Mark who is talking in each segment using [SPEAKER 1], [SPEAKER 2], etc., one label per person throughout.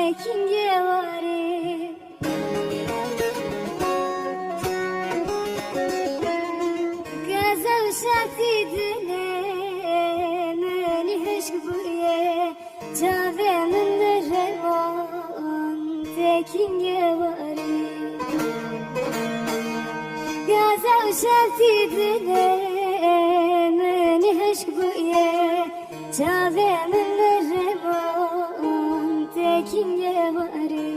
[SPEAKER 1] tekinge varı Gazel şati dine meni hışk buye Cave min revan tekinge varı Gazel şati dine meni hışk buye Cave min revan tekinge varı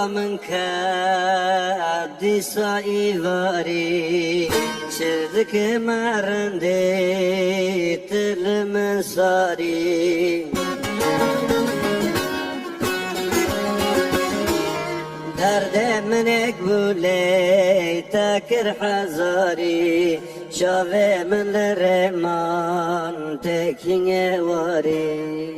[SPEAKER 2] من كابدي صايفاري شردك مرندي تلمساري درد من قبولي تاكر حزاري شافي من الرمان تكين واري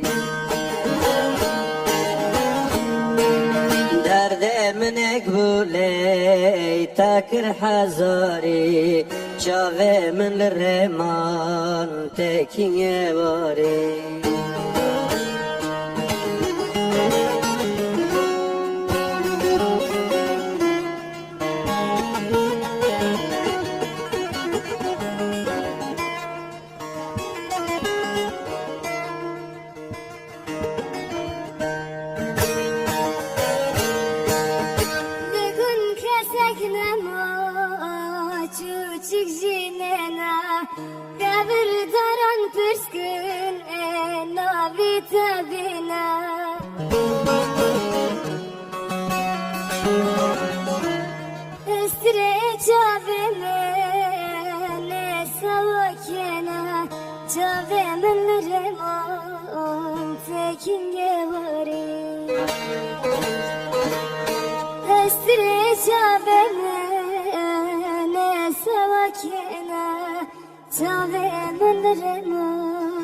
[SPEAKER 2] من قبولي تاكر حزاري شافي من الرمان تكين واري
[SPEAKER 1] Çuçuk jinena Kabir daran püskün Navi tabina Estre çaveme Ne savakena Çavemen remon Tekinge varı Estre çaveme Savakena Çave mandaremun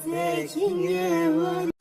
[SPEAKER 1] Tekinge var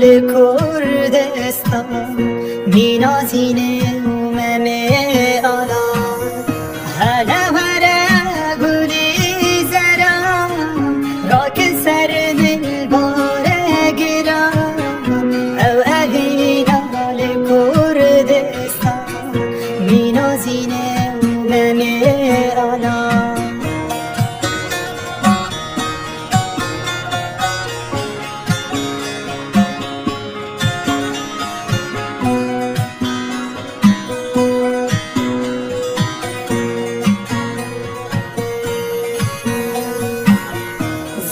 [SPEAKER 3] لکردستان مینازینه اوممه آلا هلا هلا گلی زرا را که سر دل باره گرا او اهینا لکردستان مینازینه اوممه آلا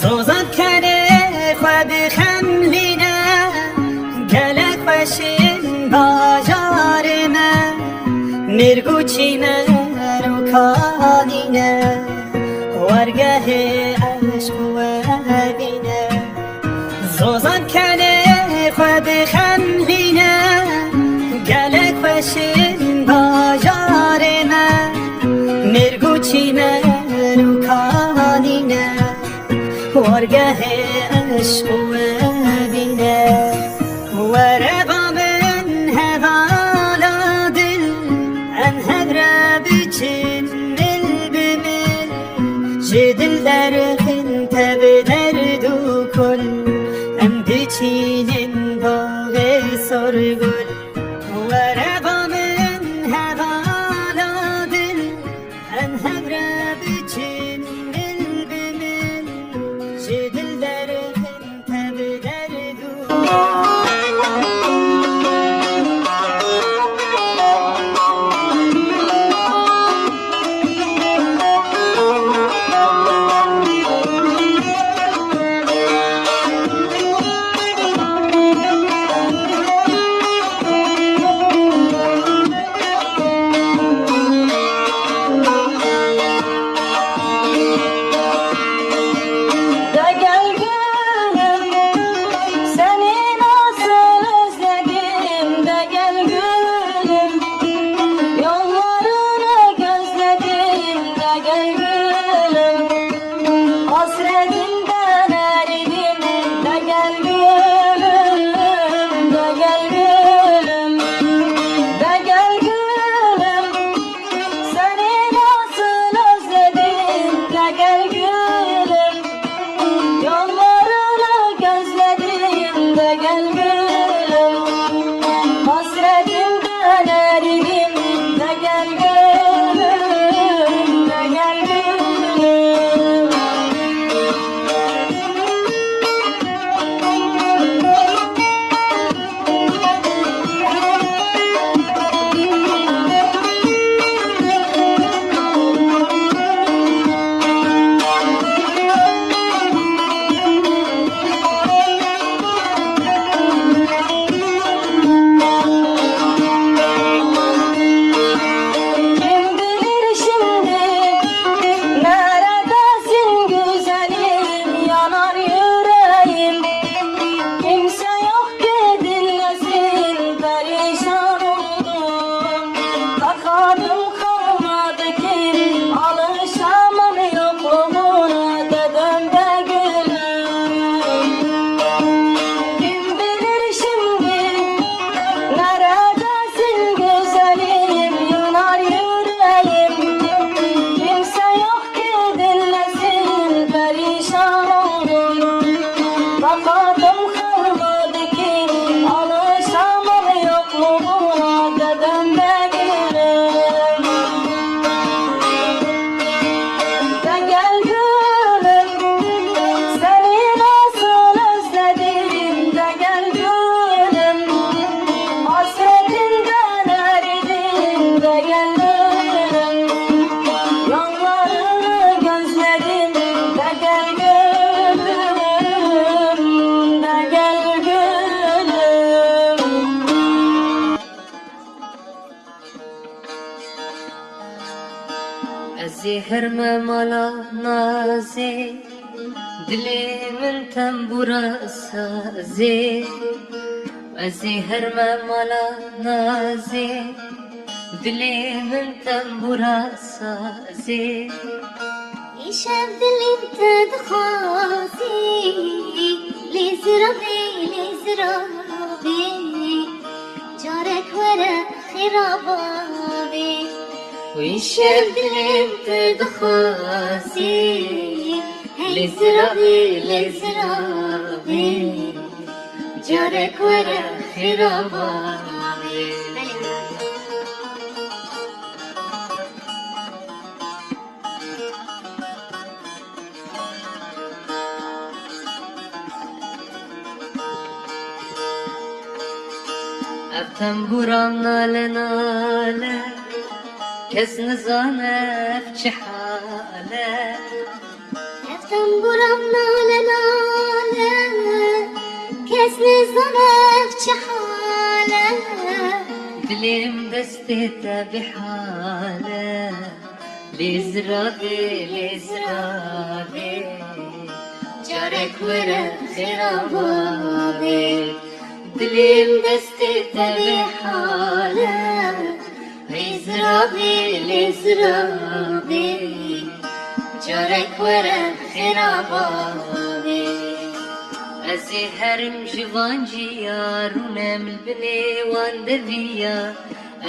[SPEAKER 3] زوزان کنه خواب خملینه گلک باشین باجار من نرگوچی من رو کانینه ورگه عشق و بینه زوزان کنه خواب خملینه گلک باشین باجار من نرگوچی من رو کانینه ورگه عشق و بینه ورقا من هوالا دل انهد را بچین دل بمن جدل در خن تب درد و کل ام بچینن باغ سرگل ورقا من هوالا دل انهد را بچین دل بمن جدل در خن تب درد و
[SPEAKER 4] هرم مالا نازی دلی من تنبورا سازی ازی هرم مالا نازی دلی من تنبورا سازی
[SPEAKER 1] يشاف دلي تدخاسي لزربي لزربي شابي جارك ورا خرابي
[SPEAKER 4] ويشب دلم تدخاسي لزرابي لزرابي جارك ورا خرابي افتم برام ناله ناله کس نزانه چه حاله
[SPEAKER 1] افتم برام ناله ناله کس نزانه چه حاله
[SPEAKER 4] دلم دسته بحاله لزرابي لزرابي جارك ورا خرابي دلم دسته بحاله لزرابي لزرابي جارك ورا خرابي ازي هرم جوانجي يارونم البني واندفيا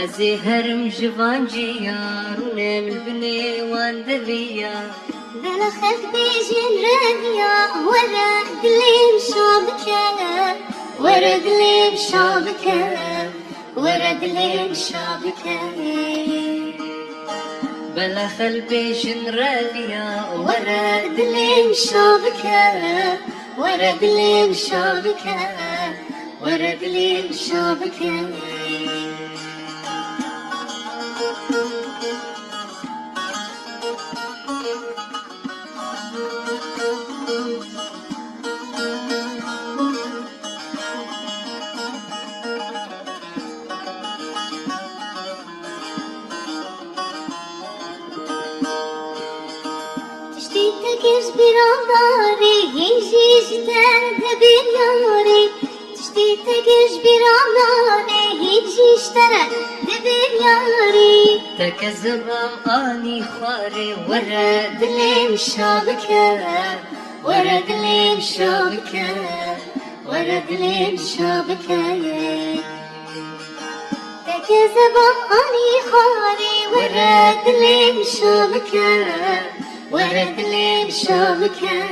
[SPEAKER 4] ازي هرم جوانجي يارونم البني واندفيا
[SPEAKER 1] بلا خلف بيجن ربيا ورا دليم شابكه ورا دليم شابكه ورا دليم شابكه
[SPEAKER 4] بلا خلبي جنراليا
[SPEAKER 1] ورا دليم شابكه ورا دليم شابكه ورا دليم شابكه تكش براماري يجيش ترد بياري تشتي تكش براماري يجيش ترد بياري
[SPEAKER 4] تكذبم اني خاري
[SPEAKER 1] ورا دليم شابكه ورا دليم شابكه ورا دليم شابكه تكذبم اني خاري ورا دليم شابكه ورد ليم şabike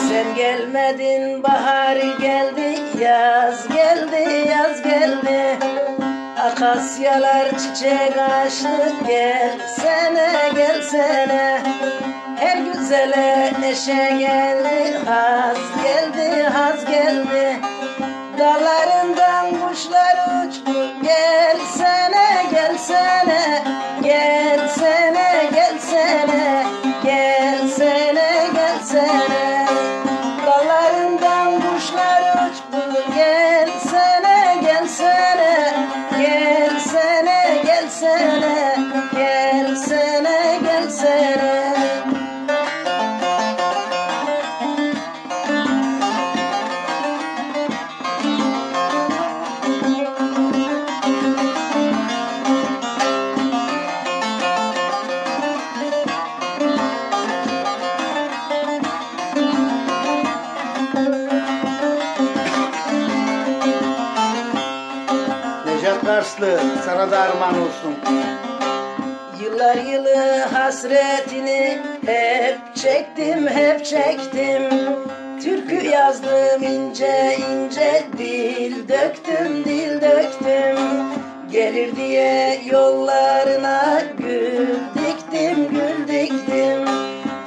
[SPEAKER 2] Sen gelmedin bahar geldi, yaz geldi, yaz geldi. Akasyalar çiçek açtı, gelsene, gelsene. Her güzele neşe geldi, haz geldi, haz geldi. Dallarından kuşlar uçtu, gelsene, gelsene. Gelsene, gelsene. Gelsene, gelsene. Dallarından kuşlar uçtu. Gelsene, gelsene. Gelsene, gelsene. Gelsene, gelsene.
[SPEAKER 5] Karslı, sana da armağan olsun.
[SPEAKER 2] Yıllar yılı hasretini hep çektim, hep çektim. Türkü yazdım ince ince, dil döktüm, dil döktüm. Gelir diye yollarına gül diktim, gül diktim.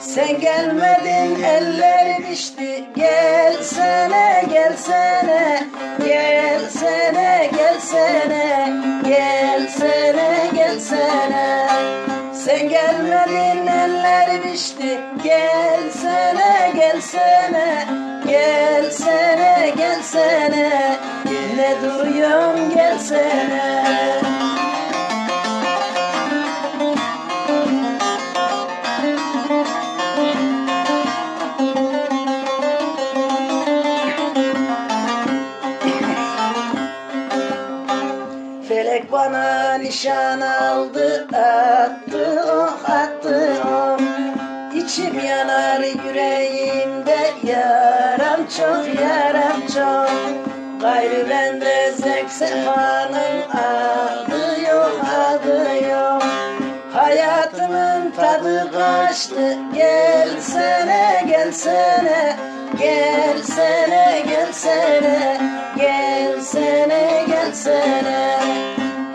[SPEAKER 2] Sen gelmedin eller pişti, gelsene, gelsene. Gelsene, gelsene. Gelsene, gelsene. Sen gelmedin eller pişti, gelsene, gelsene. Gelsene, gelsene. Ne duruyorsun, gelsene. Felek bana nişan aldı, attı oh, attı oh. İçim yanar yüreğimde, yaram çok, yaram çok. Gayrı bende Sefanın adı yok, adı yok. Hayatımın tadı kaçtı. Gelsene, gelsene, gelsene, gelsene, gelsene, gelsene.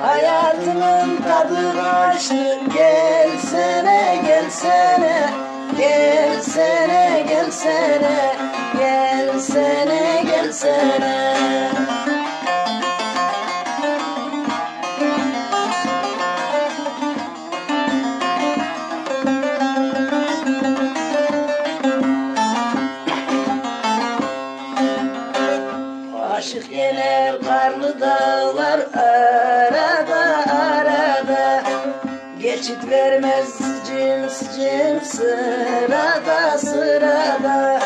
[SPEAKER 2] Hayatımın tadı kaçtı. Gelsene, gelsene, gelsene, gelsene, gelsene, gelsene. Aşık gelir karlı dağlar arada arada. Geçit vermez cins cins sırada sırada.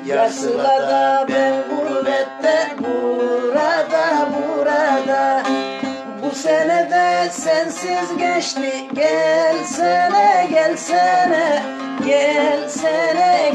[SPEAKER 2] Yarsılada ben gurbette burada burada. Bu sene de sensiz geçti. Gelsene gelsene gelsene.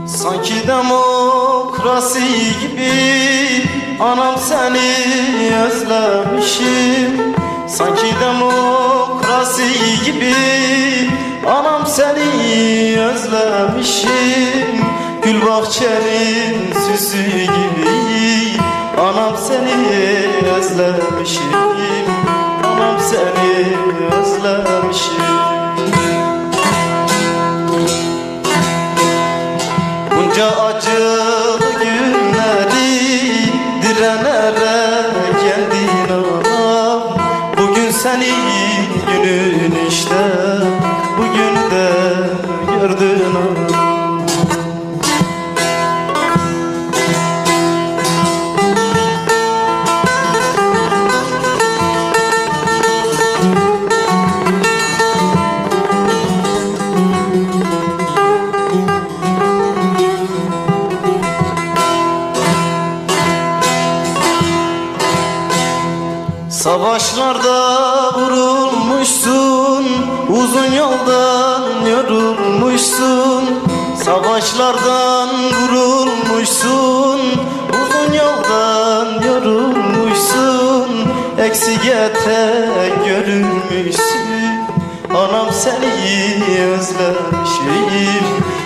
[SPEAKER 6] Sanki demokrasi gibi anam seni özlemişim. Sanki demokrasi gibi anam seni özlemişim. Gül bahçenin süsü gibi anam seni özlemişim. Anam seni özlemişim. Bunca acılı günleri direnerek geldin anam. Bugün senin günün işte, bugün de gördün anam. Savaşlarda vurulmuşsun, uzun yoldan yorulmuşsun. Savaşlardan vurulmuşsun, uzun yoldan yorulmuşsun. Eksik etek görülmüşsün, anam seni özlemişim.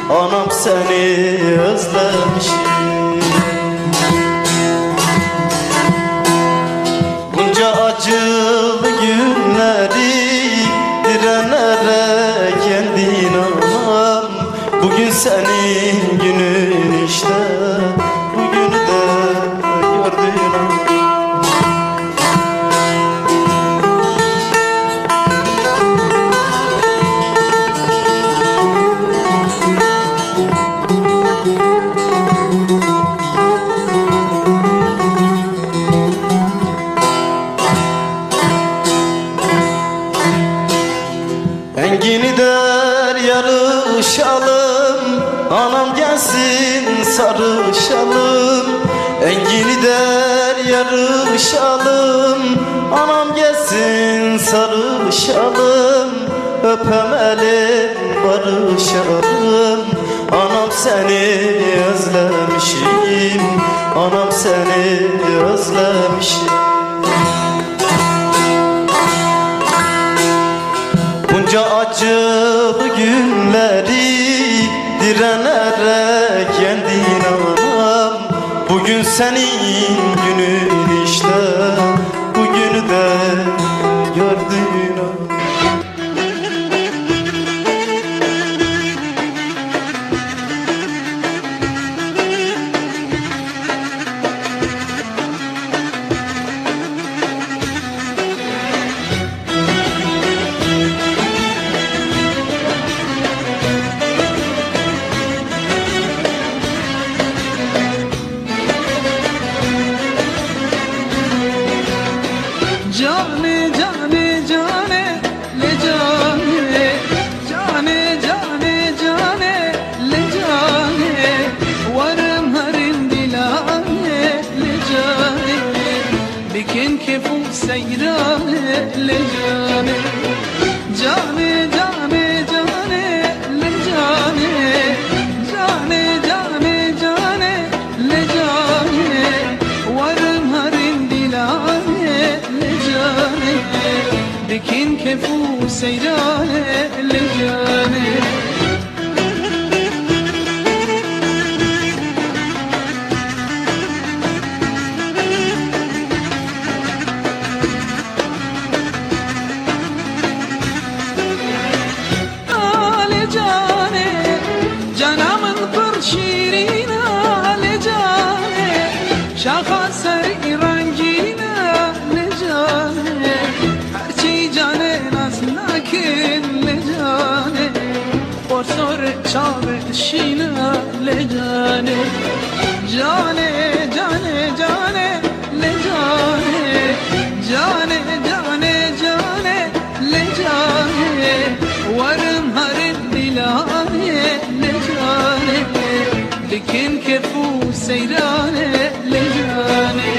[SPEAKER 6] Anam seni özlemişim. Acılı günleri direnerek kendin anam. Bugün senin günün işte, bugünü de gördün anam. Engini der yarışalım, anam gelsin sarışalım. Engini der yarışalım, anam gelsin sarışalım. Öpemelim barışalım, anam seni özlemişim. Anam seni özlemişim. Bunca acılı günleri direnerek yendin anam. Bugün senin günün işte, bugünü de gördün anam.
[SPEAKER 7] سیرانه لجانه جانه جانه جانه لجانه جانه جانه جانه لجانه ورم هرین دیلانه لجانه دکین کفو سیرانه لجانه شاخا سری رنگینه لجانه هرچی جانه ناز نکن لجانه بسر چاوشینه لجانه جانه جانه جانه لجانه جانه جانه جانه لجانه ورم هرم دیلانه لجانه لکن کفو سیرانه لجانه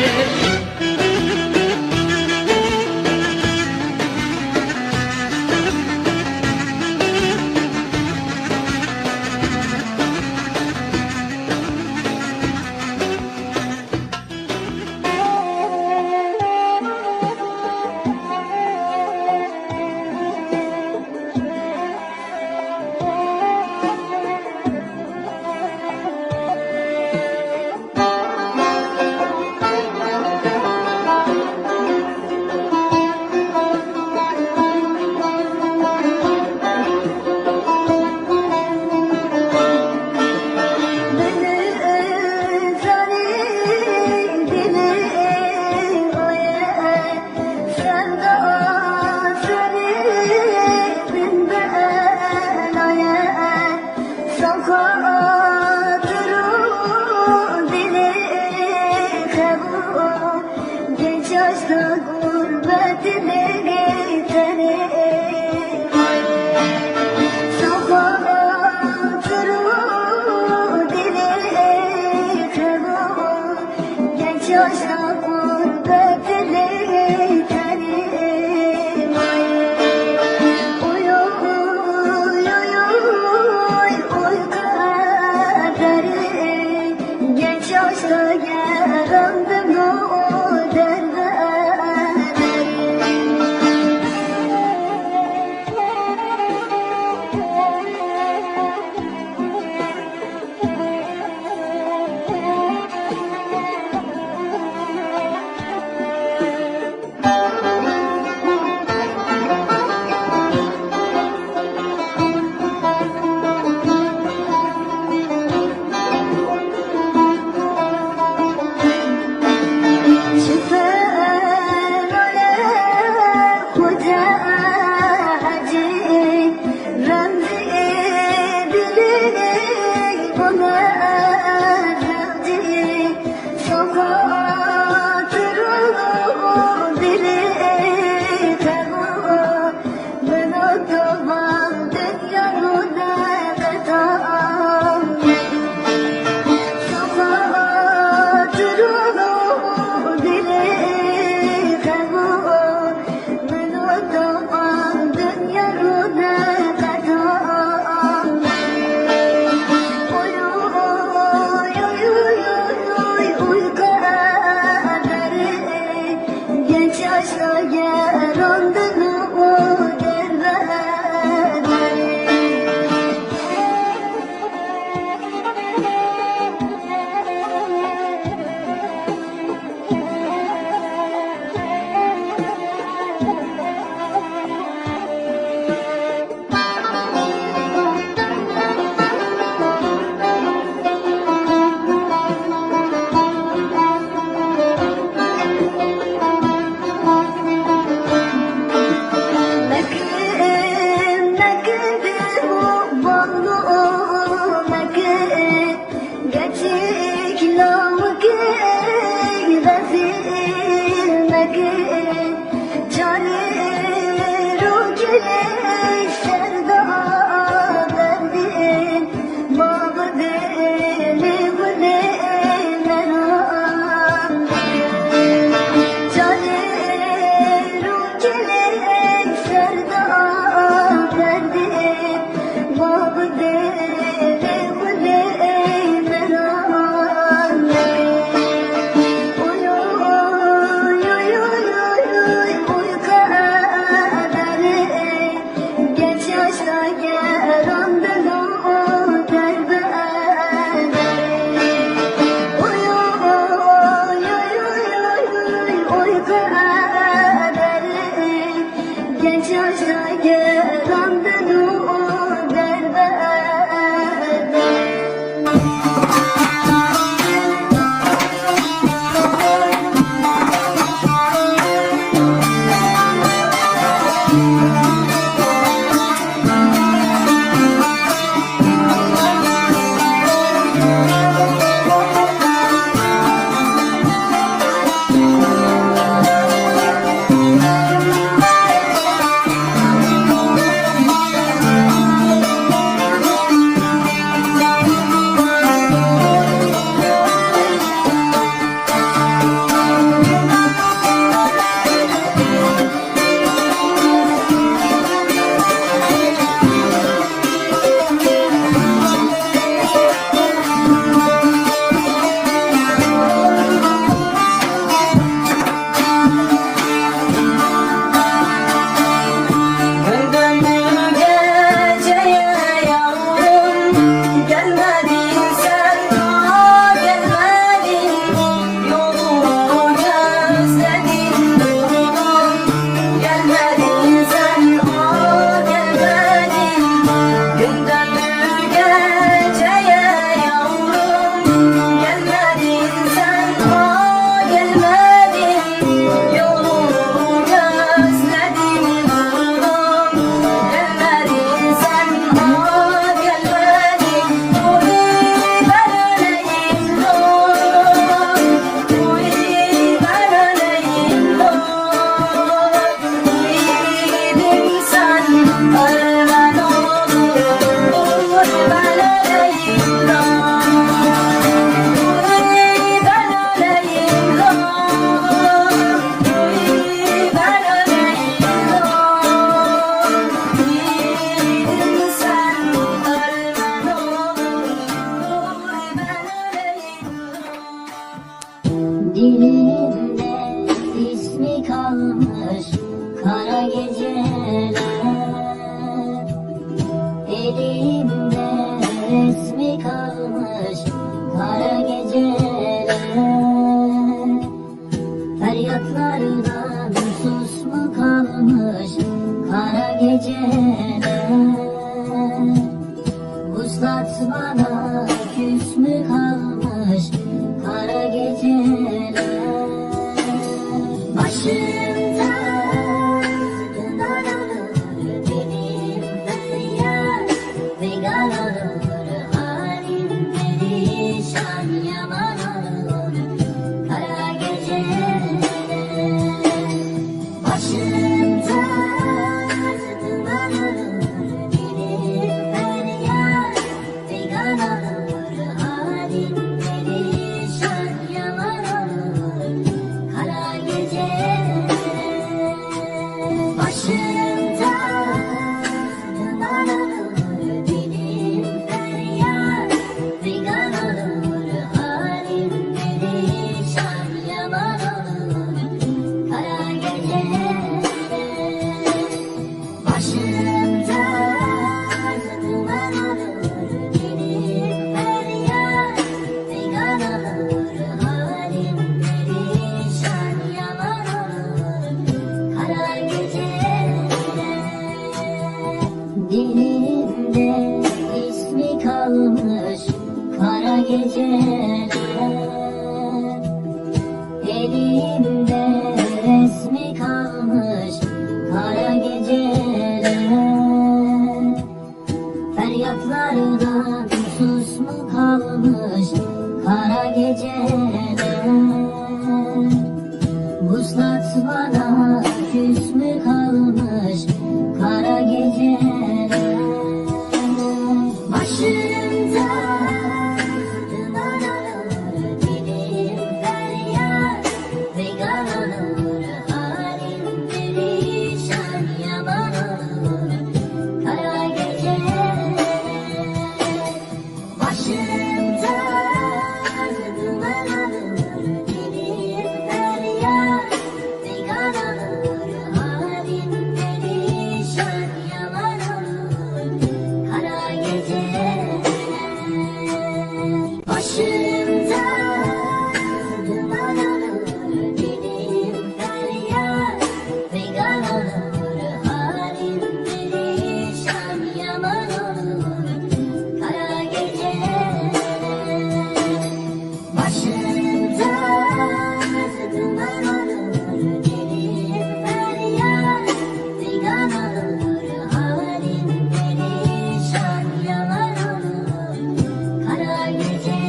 [SPEAKER 1] Kara gece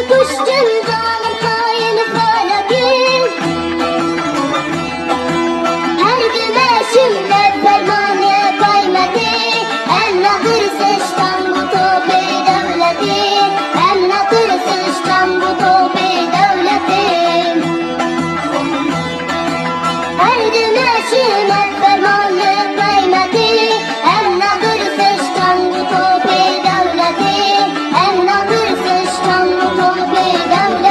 [SPEAKER 1] kuştum zalim hain felakim. Her güneşimle fermanı koymadı. En ahır sıçtan bu topi devleti. En ahır sıçtan bu topi devleti. Her güneşime fermanı koymadı. En ahır sıçtan bu topi devleti. En ahır sıçtan bu topi devleti.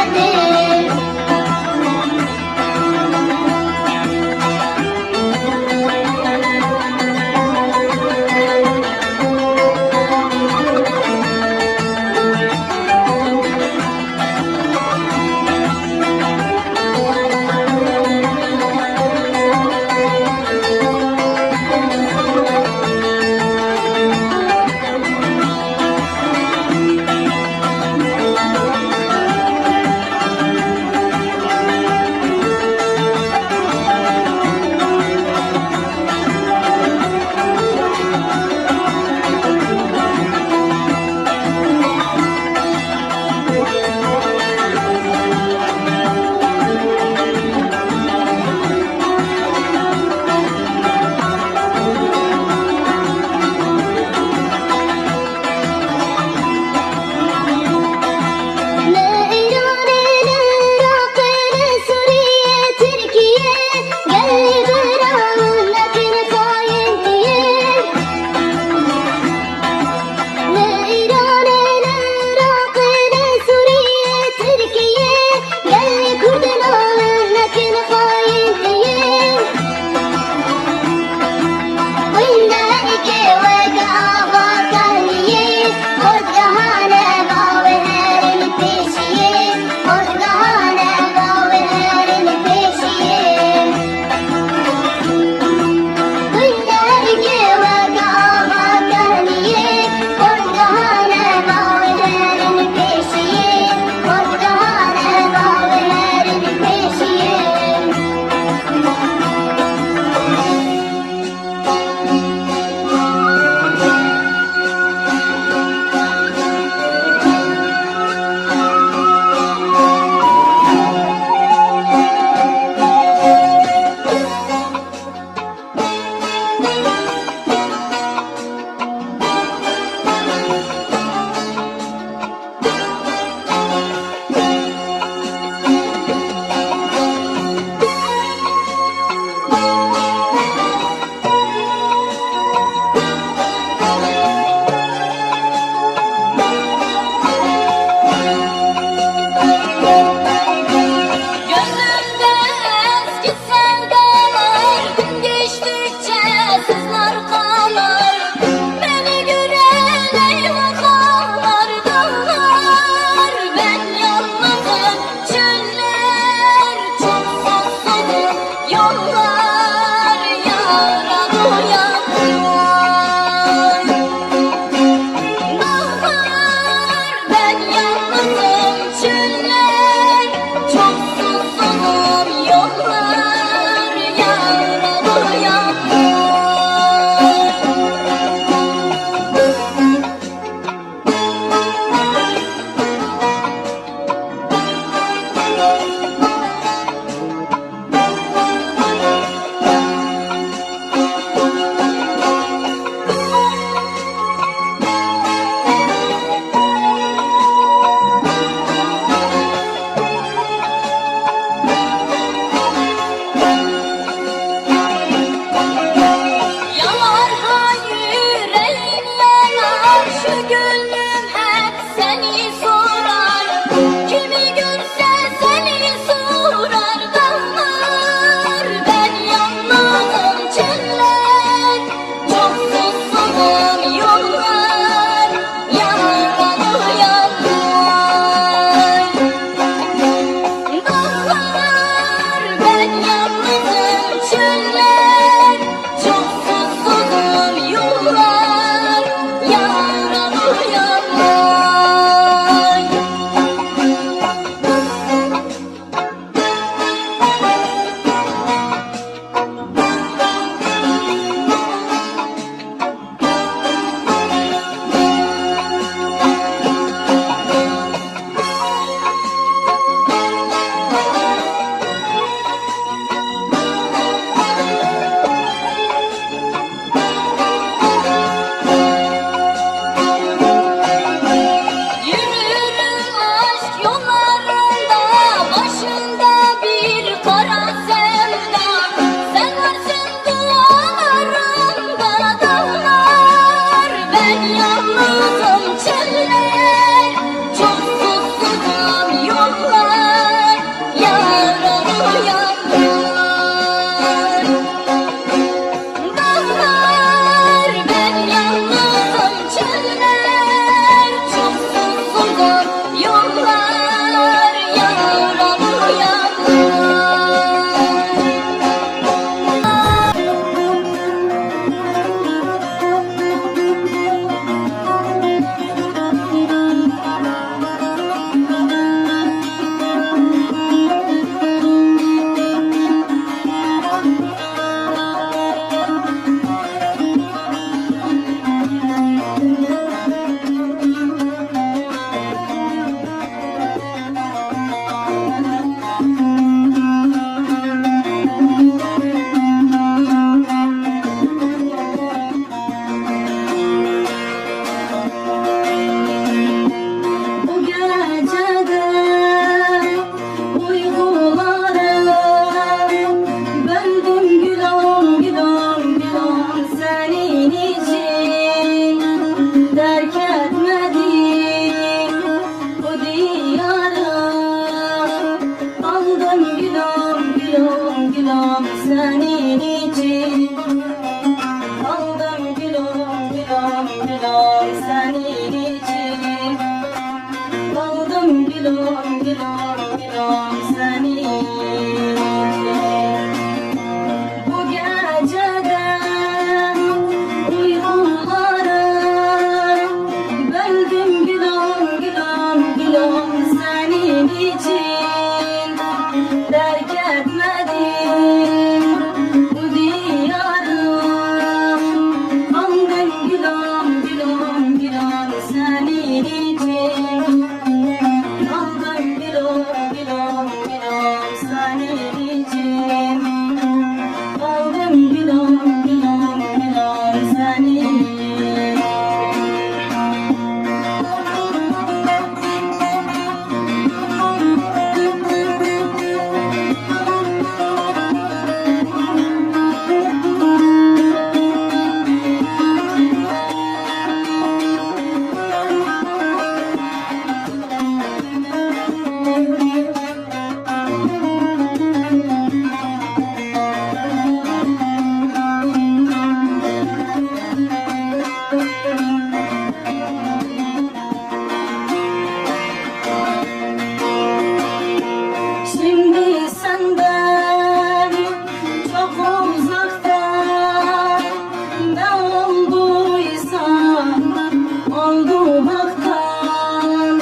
[SPEAKER 3] gülüm gülüm gülüm seni. Bu gecede uykuları böldüm gülüm gülüm gülüm senin için. Terk etmedim bu diyarı, kandım gülüm gülüm gülüm senin için. Kandım gülüm gülüm gülüm senin için. Kandım gülüm gülüm gülüm senin için. Şimdi senden çok uzakta ne olduysa oldu baktan.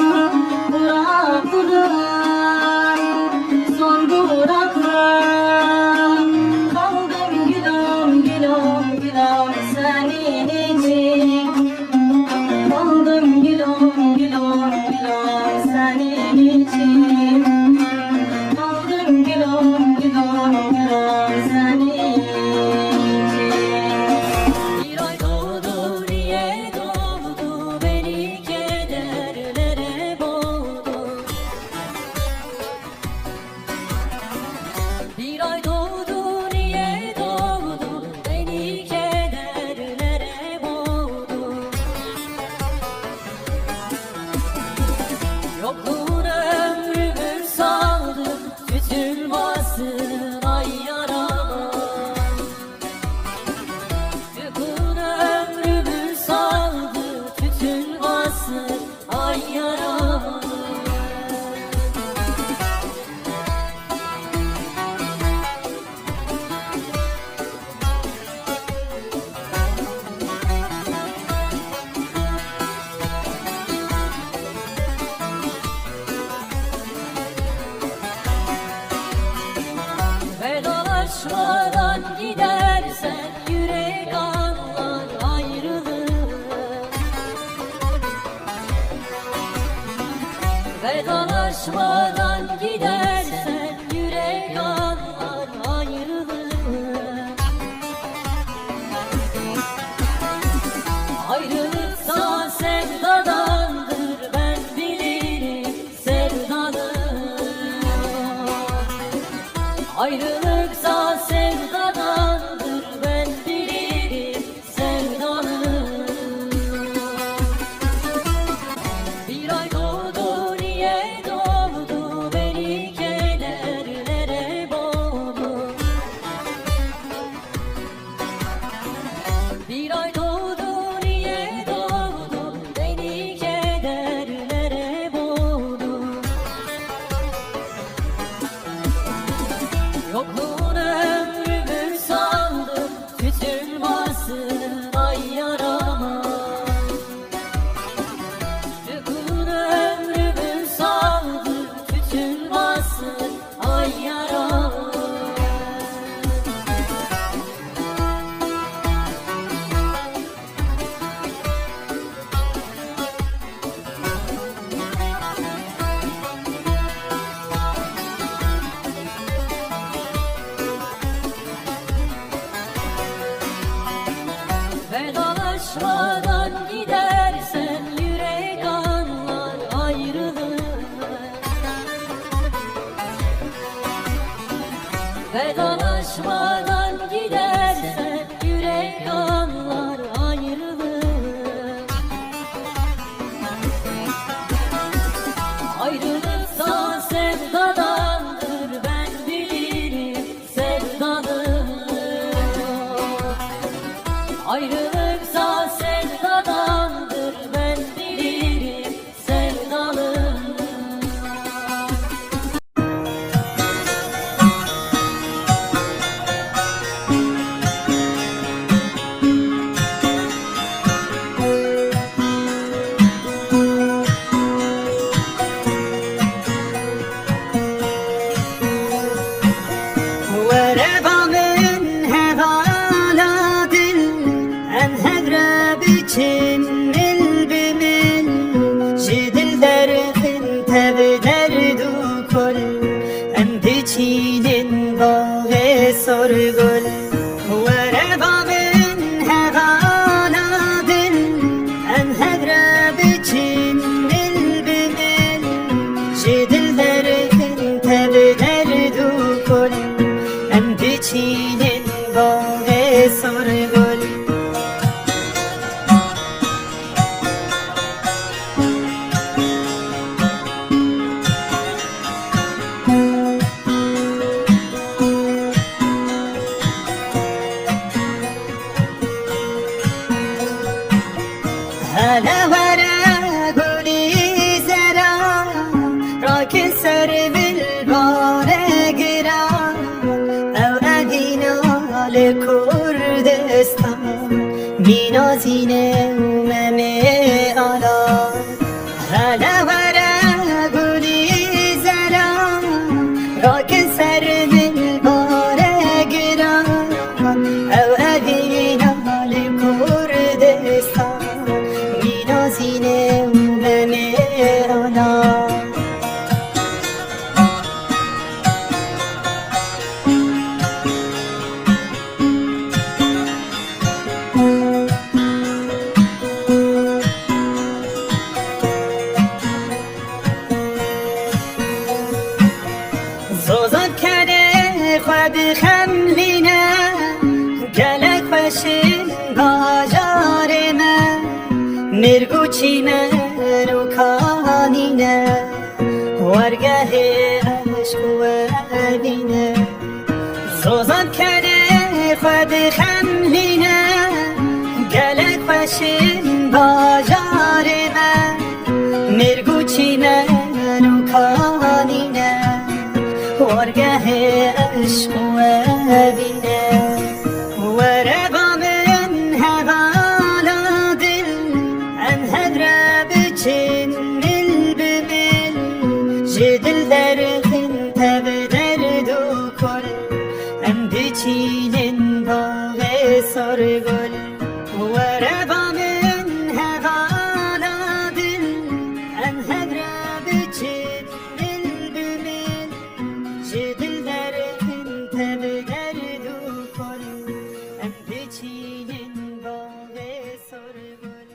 [SPEAKER 3] Bıraktım son durakta, kaldım gülüm gülüm gülüm senin için. Kaldım gülüm gülüm gülüm senin için. Kaldım gülüm gülüm gülüm senin için. Bir ay doğdu niye doğdu, beni kederlere boğdu. Bir ay doğdu niye doğdu, beni kederlere boğdu. Yokluğun ömrümü saldı, tutulmasın ay yarama. Yokluğun ömrümü saldı, tutulmasın ay yarama. Vedalaşmadan gidersen yürek anlar ayrılığı. Vedalaşmadan gidersen yürek anlar ayrılığı. Ayrılıksa sevdadandır, ben bilirim sevdalı. Ayrılıksa sevdadandır, ben bilirim sevdalı. Bir ay doğdu niye doğdu, beni kederlere boğdu. Bir ay doğdu niye doğdu, beni kederlere boğdu. Yokluğun ömrümü saldı, tutulmasın ay yarama. Yokluğun ömrümü saldı, tutulmasın ay yarama. Vedalaşmadan gidersen yürek anlar ayrılığı. Vedalaşmadan gidersen yürek anlar ayrılığı. Ayrılıksa sevdadandır, ben bilirim sevdalı. Ayrılıksa sevdadandır, ben bilirim sevdalı. سرگل وربا من هغانا دل ام هدرا بچین دل بمن جدل درخن تب دردو کل ام بچینن باغ سرگل هلا ورا گلی زرا راکن سر بالبار گرا او ادینا لکردستان مینازینه اوممه آلا هلا ورا گلی زرا راکن سر بالبار گرا او ادینا لکردستان مینازینه اوممه آلا زوزت کرده خواب خملینه گلک خوشین باجار من مرگوچی من و کانینه ورگه عشق و عبینه زوزت کرده خواب خملینه گلک خوشین باجار من مرگوچی من و کانینه ورگه عشق و عبینه وربا من هغالا دل ام هدرا بچین دل بمن جدل درخن تب دردو کل ام بچینن باغ سرگل وربا من هغالا دل ام هدرا بچین دل بمن جدل درخن تب دردو کل ام بچینن باغ سرگل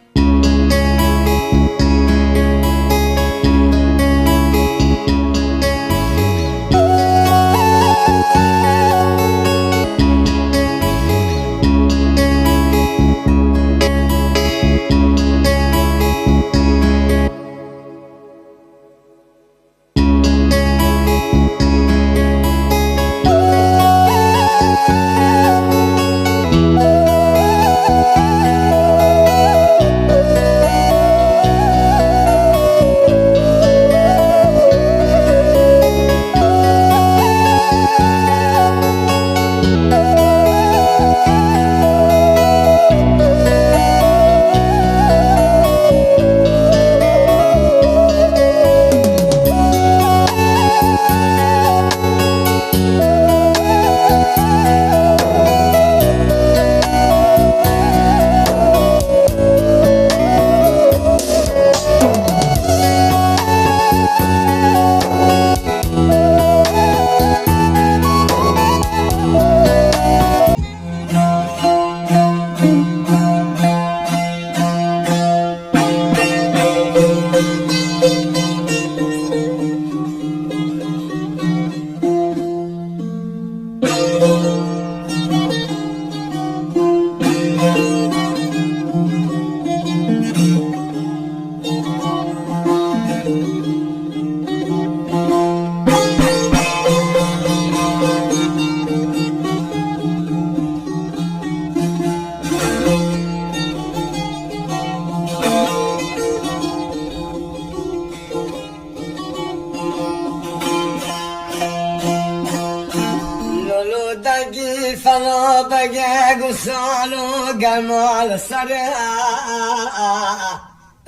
[SPEAKER 2] دگی فنا بگه گسالو گرمال سره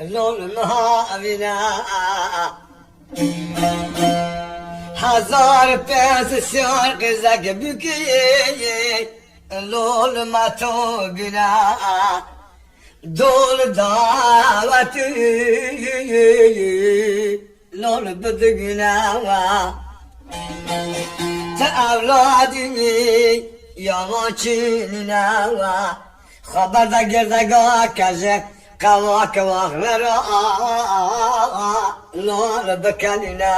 [SPEAKER 2] لون مهاوینا هزار پیس سیار قزک بکی لون ماتو بینا دول دعوتی لون بدگنا تا اولادی یا ما چینینا خبر دا گردگاه کجه قوا قوا غرا لال بکنینا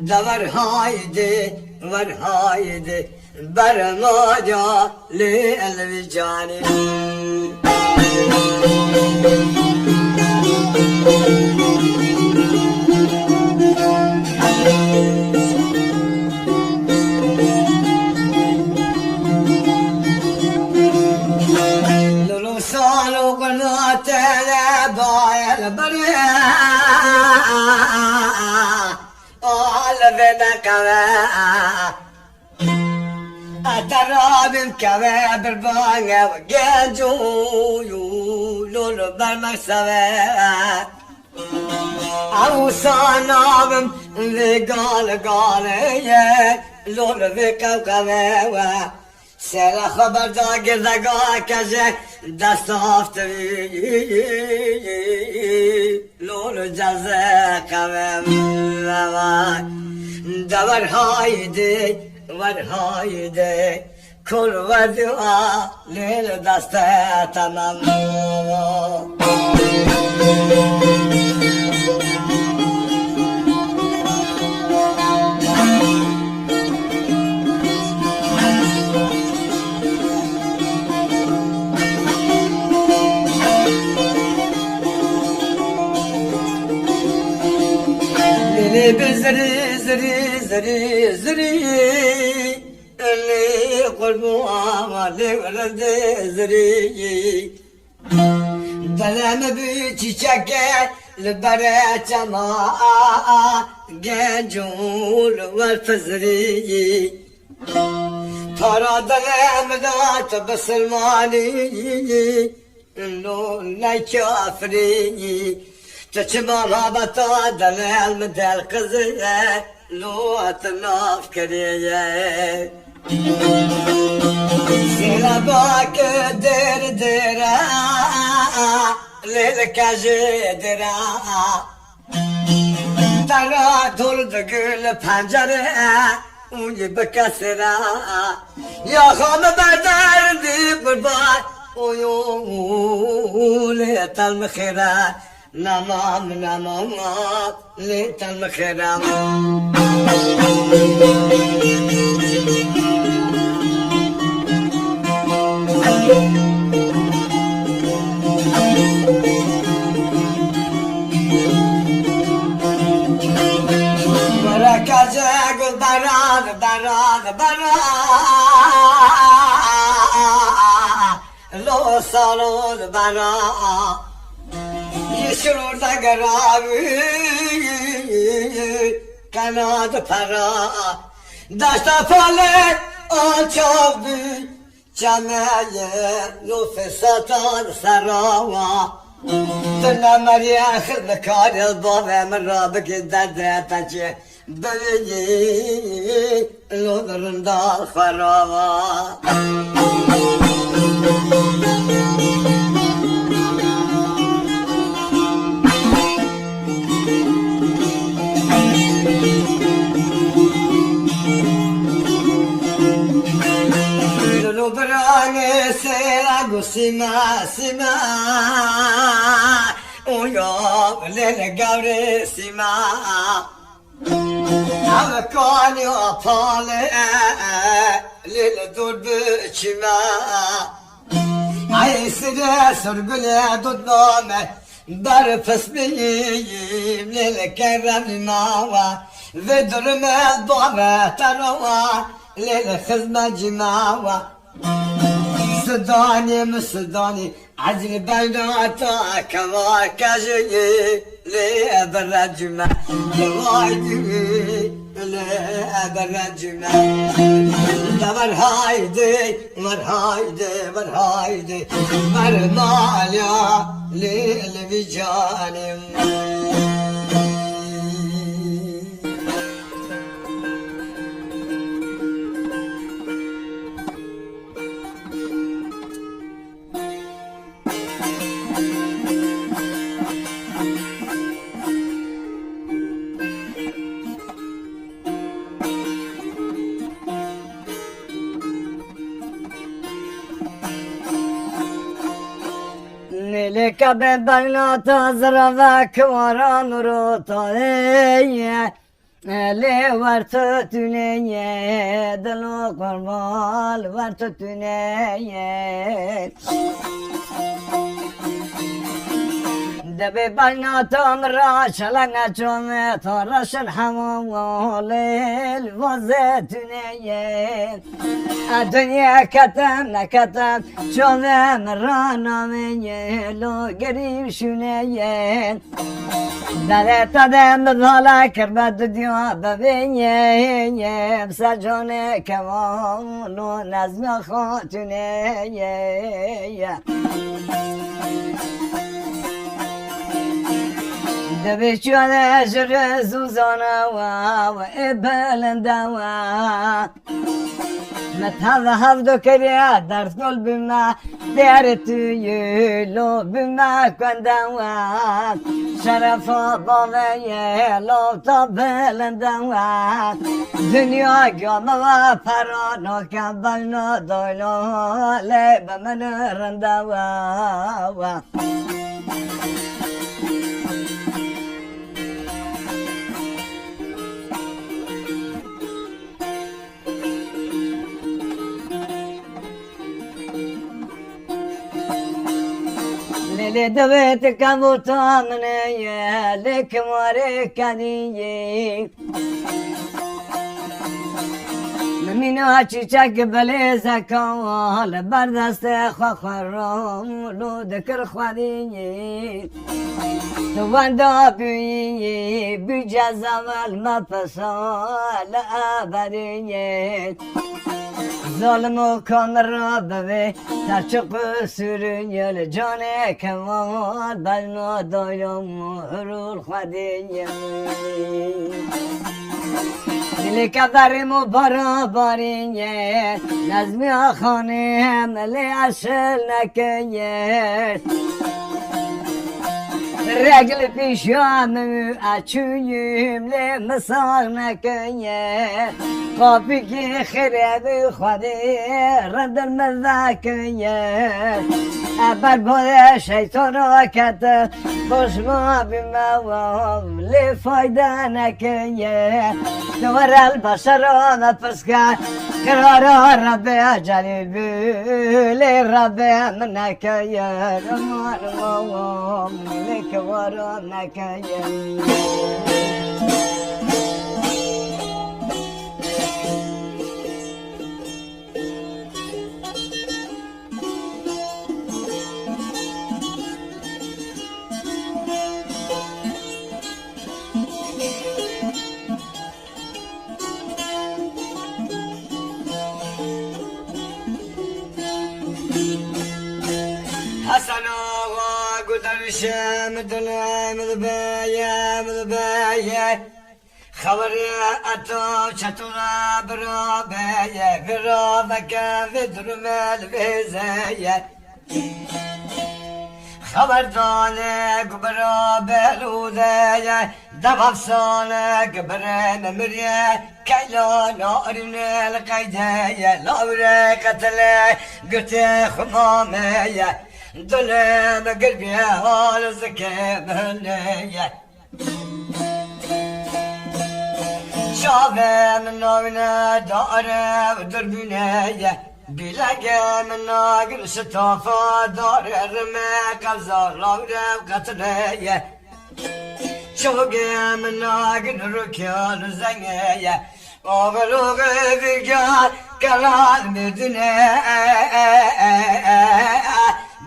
[SPEAKER 2] دور هایده ور هایده بر ما جا لیل جانی لولو سالو قنات بايل بريا all بنا كوا أتراب كوا بالبانة وجنجو لولو بالمكسبة أو صنابم ذي قال لولو ذي كوكبة سر خبر دا گردگاه کجه دست آفتوی لولو جزه قوم دور هایده ور هایده کل و دعا لیل دست تمام زري اللي قلبو عمالي ولد زري دلم بيتي شكل لبرات ما جنجول والفزري ترى دلم ذات بسلماني انه لا كافري تشبه رابطة دلال مدال قزية لو اتناف كرية سيلا باك دير ديرا ليلك اجي ديرا ترى دول دقل پنجره اوني بكسرا يا خام بدر دي قربان ويولي المخيرات نمام ليت المخرام بركة جاك براد لو صاروا براد يسرور دقراوي كناد فرا داشت فاله آچابي جمعه لو فساتان سراوا دنا مري آخر مكار البابا من رابك الدردة تنجي بلي لو درندال خراوا برانه سيلا سما سما ويوم ليل قوري سما أبكاني وطالع ليل بشما عيسر سرقلي ضد نومه برفس بيم ليل كرم ماوا ذدرم الضرة تروى ليل خزمة جماوة صداني مصداني عجل بيناتا كما كاجي لي بالرجمة لوايدي لي بالرجمة ور هايدي مرماليا لي الوجاني لك ببلات زرفك وران روتاية لي ورتو تنية دلو قربال ورتو تنية دبي بيناتهم راش لنا جون ترش الحمام الوزتنية الدنيا كتم كتم جون مرانا من لو قريب شنية دلت دم بذلا كربت دنيا ببينية بسجون كمان لو نزم خاتنية دبي شوانا جر زوزانا وإبلن دوا متهذا هفدو كريا درس قلب ما دارتو يلو بما كن دوا شرفا ضوية لو طبلن دوا دنيا قام وفرانا كبلنا دولو ليب من رندوا للي دويتك ابو طامنية لك موريكانية من هاتشيشك بليزك وهل بردست خخرام لو ذكر خوانية توان دابي بجزا والمفصال أبدية ظالم كان ربه ترچق سرنيل جانه كمال بلنا دايم هرول خديه لك برمو برابرية نزمي خانه هملي عشل نكيه رجل پیشام اچویم لی مسال نکنه قابی که خراب خودی ردر مذاکنه ابر بود شیطان راکت خوش ما بیموام لی فایده نکنه دور البشر آن پسکر قرار رب جلیل بلی رب من نکنه رمان لك ورانك يا شام دلم ذبايا خبر أتو شطورا برابايا قرابك في درمال بزايا خبر دانك برابالودايا دباب صانك برام مريا كيلا نارن القيدايا لا قتلا قلت خمامايا دلم قلبي هال زكامنية شافه من ناوينا داره ودربينية بلاقي من ناقل ستافة دار الرمى قبزار لورا وقتلية شوقي من ناقل ركيال زنية أغلوغ في جال كلام مدنية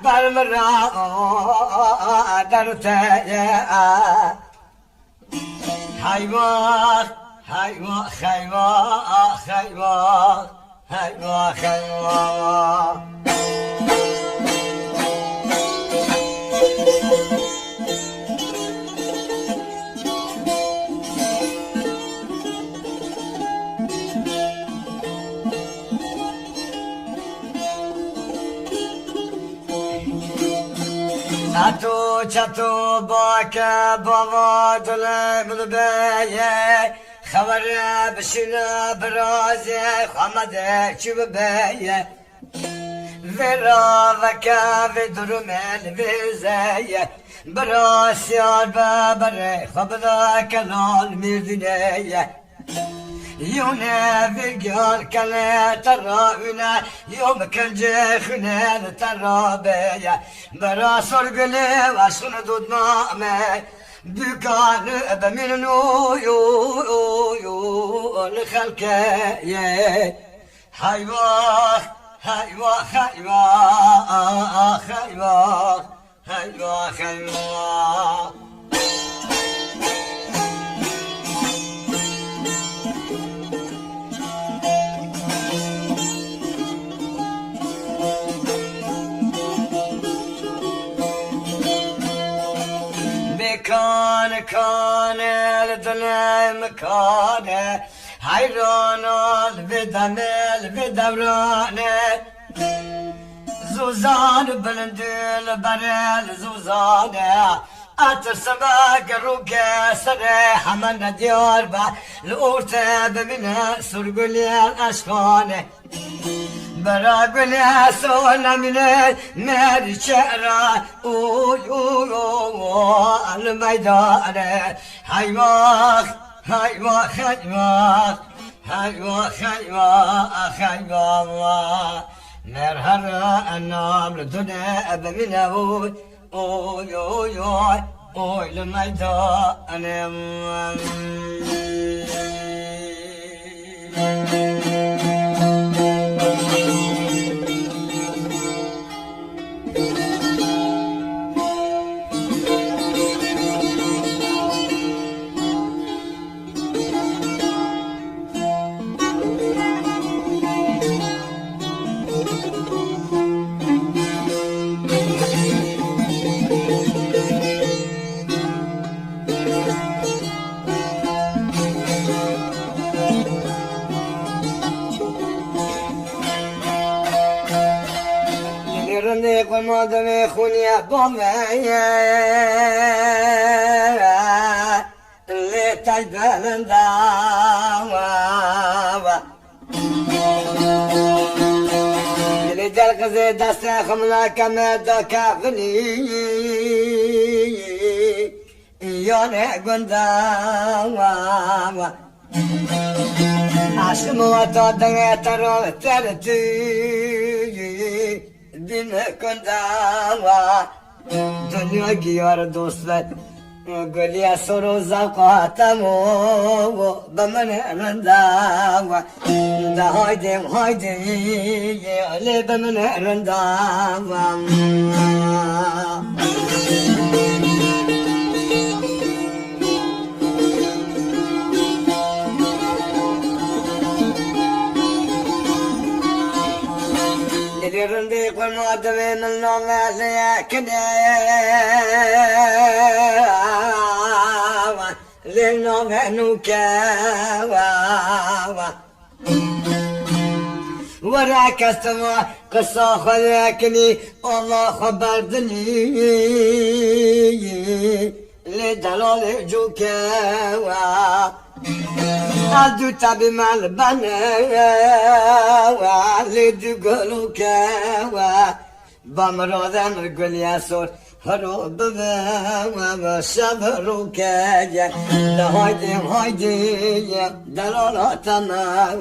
[SPEAKER 2] بالمرا درتيا حيوان حيوان حيوان حيوان حيوان حيوان اتو چتو باکه بابا دلم بیه خبر بشینه برازه خمده چی بیه ذرا وكافي درمل بزايا براس يار بابر خبرا كلال مردنية يونا بقال كلا ترابنا يوم كان جيخنا ترابيا براس ورقلي واشون دودنا ما بقال بمن نو يو الخلقية حيواه حيواه حيواه حيواه حيواه حيواه كان الدنيا مكانه حيران البدمل بدورانه زوزان بلندل برل زوزانه اترسمك روكا سريح من ديار با الأورتاب منها سرقلي الأشخانه براقل سونا من ماري شعرا اوي اوي اوي الميدان حيواخ حيواخ حيواخ حيواخ حيواخ حيواخ مرهر النام لدنا من اوي اوي اوي اوي اوي الميدان قمادم خونيا بوميا اللي تجبل داوا اللي دلق زي دستا خمنا كمدا كافني يوني قنداوا عشمو تودن ترو ترتي دنيا كنداوا دنيا جيار دوستات قولي سرو زقاتمو بمن رنداوا دا هايدي اللي بمن رنداوا رندي قل مقدمي من نوم ليكنا للنوم هنوكا وراك استمع قصة خليكني الله خبرتني لدلال جوكا عدو تابي مال بنا لدو قلوكا بمرودن رقل ياسور هروب بما شبروكا هايدي دلالة تمام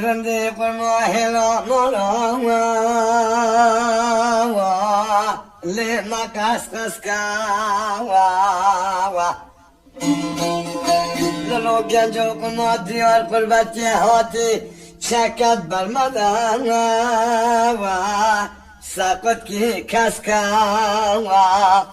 [SPEAKER 2] رندي قرما هلا مراوا لما كاس كاوا لو جنجو قما ديار قربتي هاتي شكت برمداوا ساقط كي كاس كاوا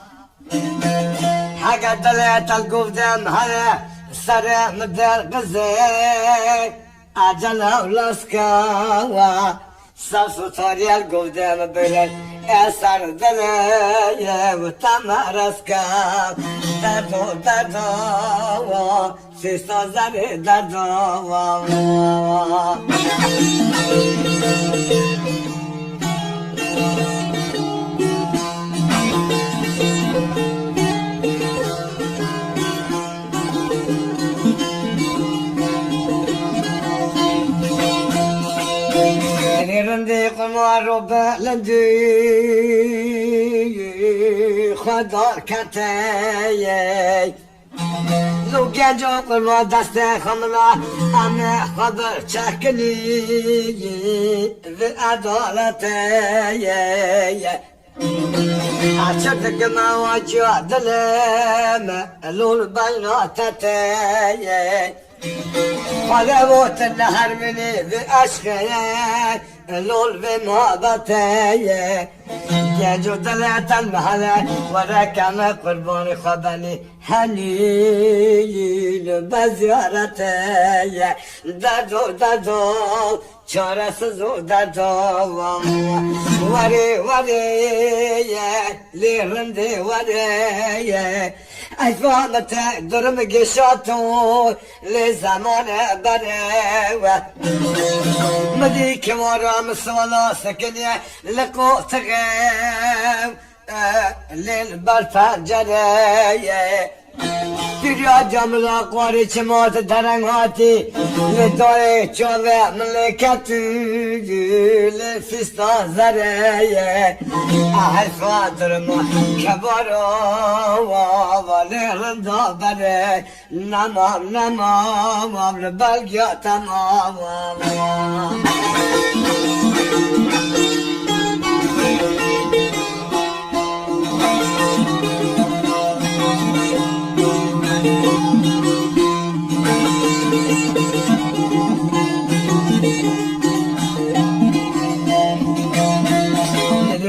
[SPEAKER 2] حاجة طلعت القدام هلا سرع مدار غزيك عجلة ولاسكا ساسو تاريال قدام بلد اثر دلیه و تمرسکم دردو دردو سیستا زر دردو رندي قمار وبلندي خدار كتاي لو جاجو قمار دست خملا أنا خبر شكلي في عدالتي عشرتك ما وجه دلم لون بيناتي قلبوت النهر مني بأشخي لول بمهبتي جاجو دلعت المهلا وركم قربان خبني هنيل بزيارتي دردو دردو چاره سزو دردو وری وری لیرنده وری ای فهمت درم گشاتو لزمان بره مدی که مارم سوالا سکنیه لقو تغیم لیل بر پنجره دریا جملا قواری چمات درنگ هاتی لدای چوه ملکتی لفستان زره احفا درما کبارو ولی رندا بره نمام نمام بلگیا تمام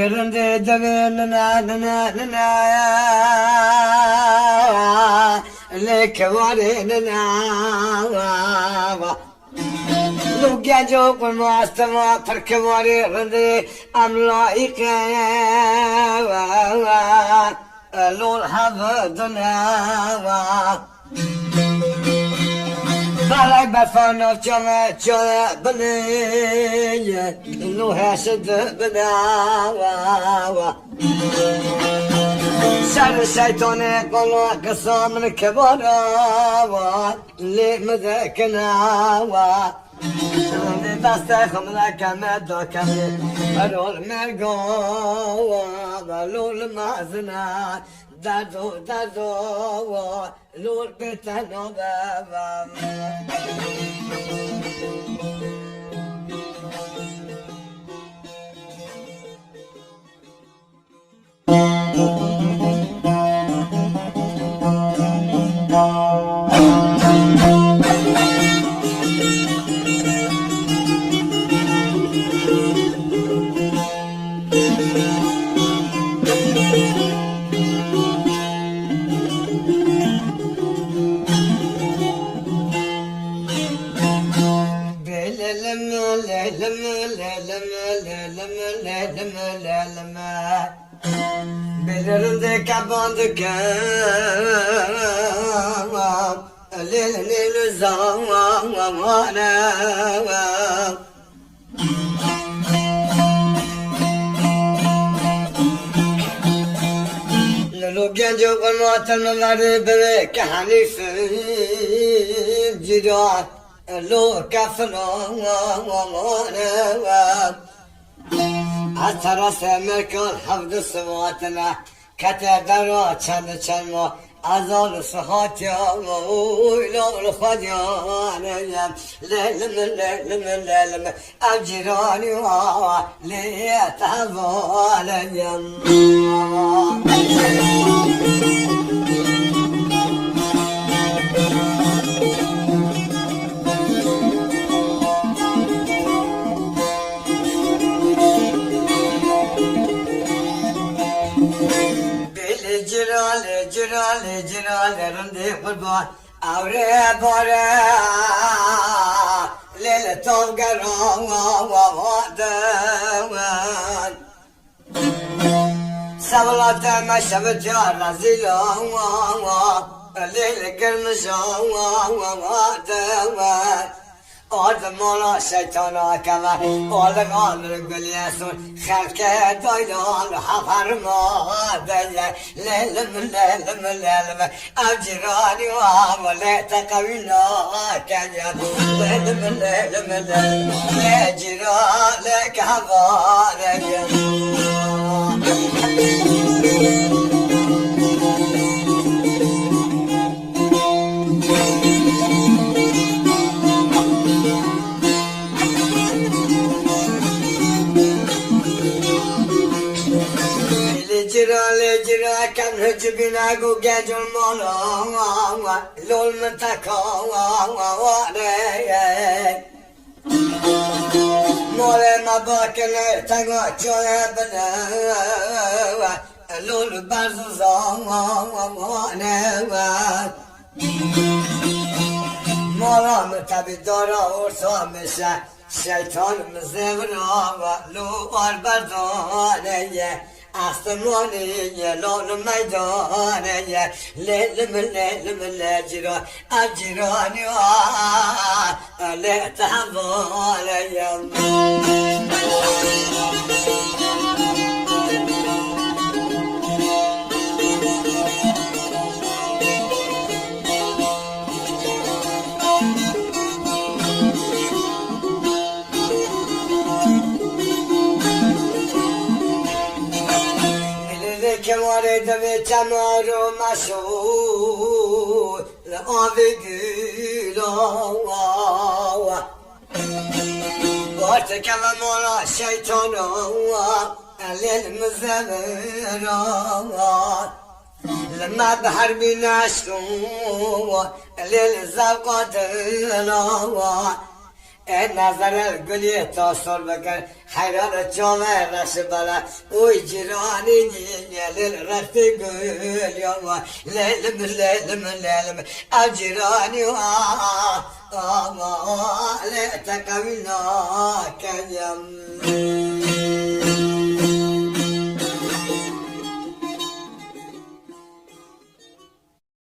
[SPEAKER 2] رندي دبنا لنا لك ورينا لو جاجو قلما استمع تركب وري رندي أملايك لول حفظنا بالك بفانو جمع بني لو هاشد بنا سر شيطاني قلوا قصام الكبارا اللي مذاكنا دست خملا كمدا كمل برول مرقوا بلول مازنا دردو دردو لول بتنو بابا بلرد كباندك ليل زوانا لو جنجو قنوات المغرب كحنيف جدار لو كفنا أثر سمكون حفظ سواتنا كتدرا چند چند ما أزال صحاتي ويلو الخديان للم أجراني ليتهضالي جرال رندي قربان أوري بورا ليلة توقع روان سبلات ما شبت يا رزيل الليل قرمز آدمانا شیطانا کما آلگان گلیسون خلق دایان حفرما دیه لیلم لیلم لیلم اجرانی و عملیت قوینا کنیا لیلم لیلم لیلم اجرانی که هوانگیم لجرا كم هجبنا جو جاجل مولا لول منتكا مولا ما باكنا تنغا جولا بنا لول بارزوزا مولا متابي دارا ورسا مشا شيطان مزورا لو البردانه آسمانی لون میدانی لیلم لیلم لیجرا اجرانی لیت حوالیم که وارد به جمال و مشهور آب گیلا بارت که و مولا شیطان لیل مزمرا لما بحر بنشتون لیل زوقات دلا نظر الگلی تاثر بکن حیران جامعه رش بلا اوی جیرانی لیل رفت گل یا لیلم لیلم لیلم او جیرانی لیت قوینا کنیم